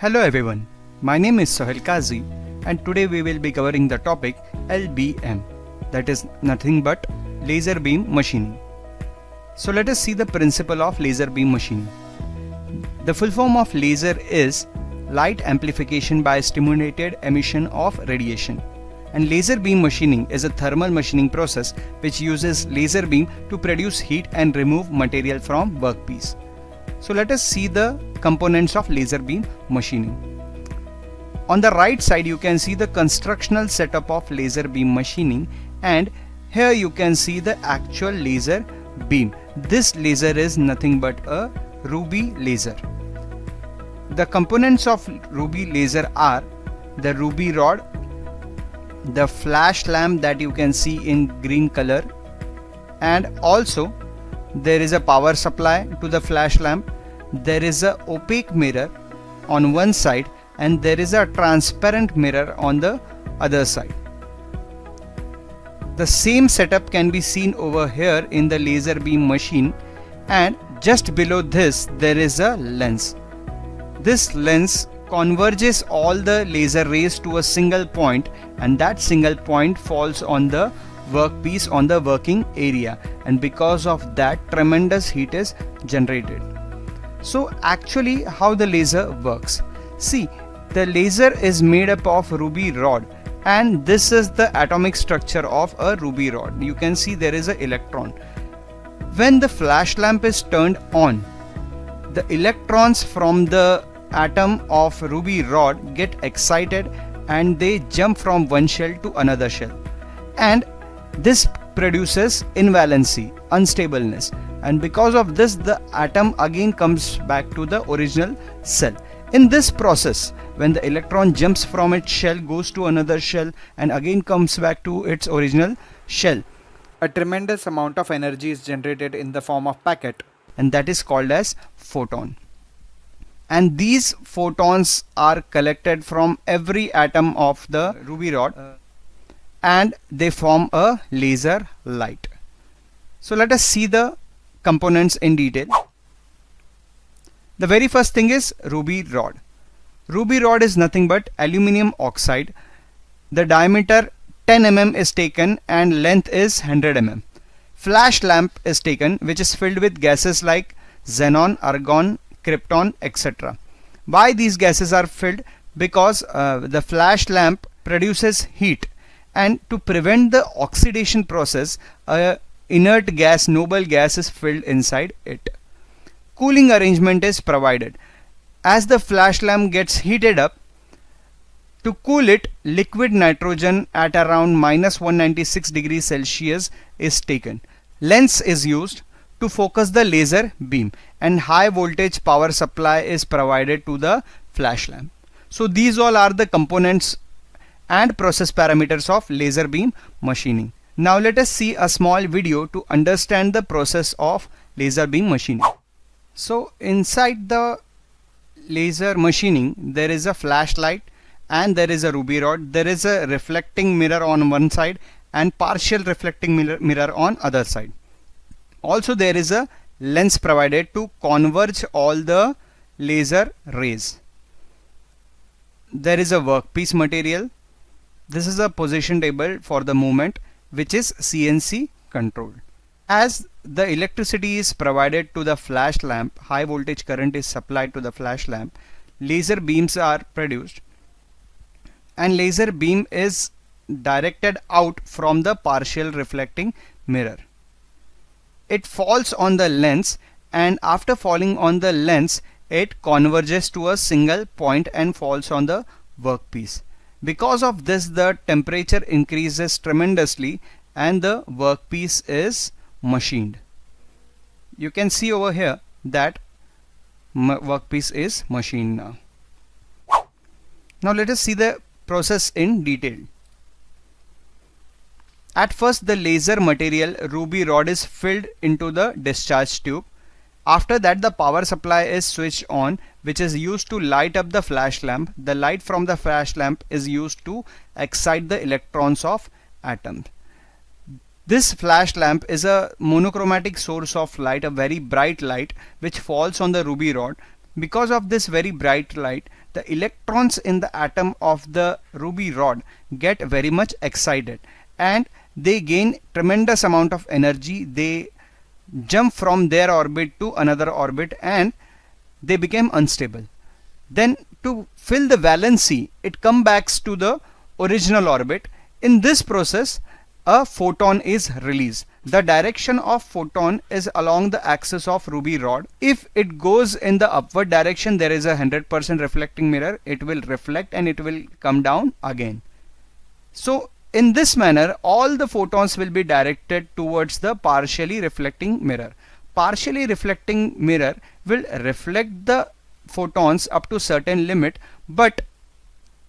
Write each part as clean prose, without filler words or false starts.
Hello everyone, my name is Sohail Kazi and today we will be covering the topic LBM, that is nothing but laser beam machining. So let us see the principle of laser beam machining. The full form of laser is light amplification by stimulated emission of radiation. And laser beam machining is a thermal machining process which uses laser beam to produce heat and remove material from workpiece. So let us see the components of laser beam machining. On the right side you can see the constructional setup of laser beam machining, and here you can see the actual laser beam. This laser is nothing but a ruby laser. The components of ruby laser are the ruby rod, the flash lamp that you can see in green color, and also there is a power supply to the flash lamp. There is a opaque mirror on one side and there is a transparent mirror on the other side. The same setup can be seen over here in the laser beam machine, and just below this there is a lens. This lens converges all the laser rays to a single point, and that single point falls on the workpiece on the working area, and because of that tremendous heat is generated. So actually how the laser works? See, the laser is made up of ruby rod, and this is the atomic structure of a ruby rod. You can see there is an electron. When the flash lamp is turned on, the electrons from the atom of ruby rod get excited and they jump from one shell to another shell, and this produces invalency, unstableness, and because of this the atom again comes back to the original cell. In this process, when the electron jumps from its shell, goes to another shell and again comes back to its original shell, a tremendous amount of energy is generated in the form of packet, and that is called as photon. And these photons are collected from every atom of the ruby rod and they form a laser light. So let us see the components in detail. The very first thing is ruby rod. Ruby rod is nothing but aluminum oxide. The diameter 10 mm is taken and length is 100 mm. Flash lamp is taken, which is filled with gases like xenon, argon, krypton, etc. Why these gases are filled? Because the flash lamp produces heat, and to prevent the oxidation process, a inert gas, noble gas, is filled inside it. Cooling arrangement is provided. As the flash lamp gets heated up, to cool it, liquid nitrogen at around -196 degrees Celsius is taken. Lens is used to focus the laser beam, and high voltage power supply is provided to the flash lamp. So these all are the components and process parameters of laser beam machining. Now let us see a small video to understand the process of laser beam machining. So inside the laser machining there is a flashlight and there is a ruby rod. There is a reflecting mirror on one side and partial reflecting mirror on other side. Also there is a lens provided to converge all the laser rays. There is a workpiece material. This is a position table for the movement, which is CNC controlled. As the electricity is provided to the flash lamp, high voltage current is supplied to the flash lamp, laser beams are produced, and laser beam is directed out from the partial reflecting mirror. It falls on the lens, and after falling on the lens it converges to a single point and falls on the workpiece. Because of this the temperature increases tremendously and the workpiece is machined. You can see over here that workpiece is machined now. Now let us see the process in detail. At first the laser material ruby rod is filled into the discharge tube. After that the power supply is switched on, which is used to light up the flash lamp. The light from the flash lamp is used to excite the electrons of atoms. This flash lamp is a monochromatic source of light, a very bright light which falls on the ruby rod. Because of this very bright light, the electrons in the atom of the ruby rod get very much excited and they gain tremendous amount of energy. They jump from their orbit to another orbit and they become unstable. Then to fill the valency, it comes back to the original orbit. In this process, a photon is released. The direction of photon is along the axis of ruby rod. If it goes in the upward direction, there is a 100% reflecting mirror. It will reflect and it will come down again. So in this manner, all the photons will be directed towards the partially reflecting mirror. Partially reflecting mirror will reflect the photons up to certain limit, but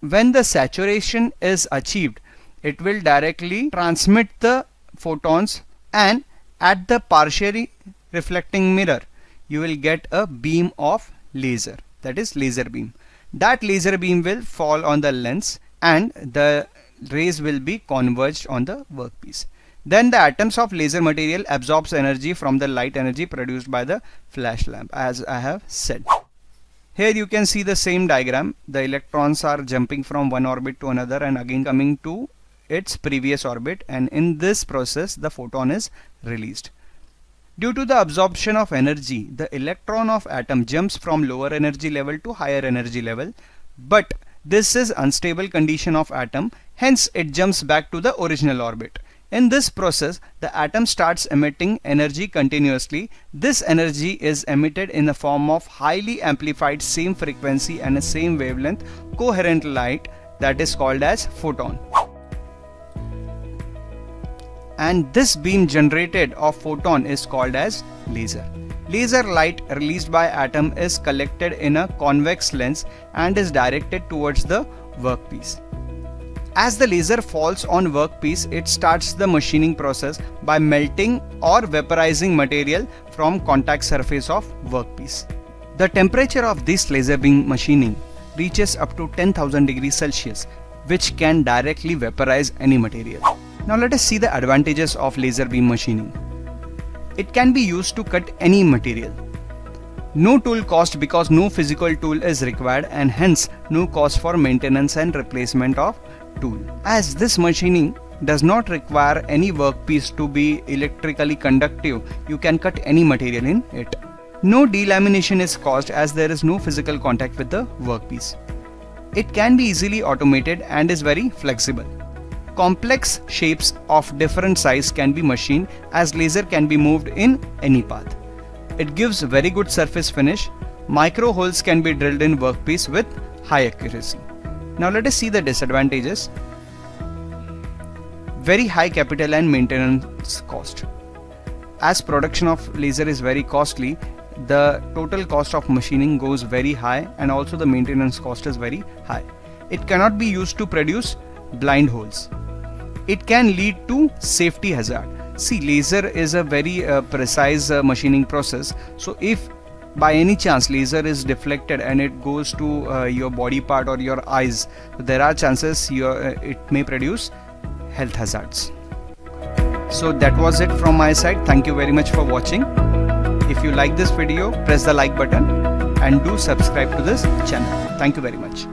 when the saturation is achieved, it will directly transmit the photons, and at the partially reflecting mirror you will get a beam of laser, that is laser beam. That laser beam will fall on the lens and the rays will be converged on the workpiece. Then the atoms of laser material absorbs energy from the light energy produced by the flash lamp, as I have said. Here you can see the same diagram. The electrons are jumping from one orbit to another and again coming to its previous orbit, and in this process the photon is released. Due to the absorption of energy, the electron of atom jumps from lower energy level to higher energy level, but this is unstable condition of atom, hence it jumps back to the original orbit. In this process, the atom starts emitting energy continuously. This energy is emitted in the form of highly amplified same frequency and a same wavelength coherent light that is called as photon. And this beam generated of photon is called as laser. Laser light released by atom is collected in a convex lens and is directed towards the workpiece. As the laser falls on workpiece, it starts the machining process by melting or vaporizing material from contact surface of workpiece. The temperature of this laser beam machining reaches up to 10,000 degrees Celsius, which can directly vaporize any material. Now let us see the advantages of laser beam machining. It can be used to cut any material. No tool cost because no physical tool is required, and hence no cost for maintenance and replacement of tool. As this machining does not require any workpiece to be electrically conductive, you can cut any material in it. No delamination is caused as there is no physical contact with the workpiece. It can be easily automated and is very flexible. Complex shapes of different size can be machined as laser can be moved in any path. It gives very good surface finish. Micro holes can be drilled in workpiece with high accuracy. Now let us see the disadvantages. Very high capital and maintenance cost. As production of laser is very costly, the total cost of machining goes very high, and also the maintenance cost is very high. It cannot be used to produce blind holes. It can lead to safety hazard. See, laser is a very precise machining process. So if by any chance laser is deflected and it goes to your body part or your eyes, there are chances it may produce health hazards. So that was it from my side. Thank you very much for watching. If you like this video, press the like button and do subscribe to this channel. Thank you very much.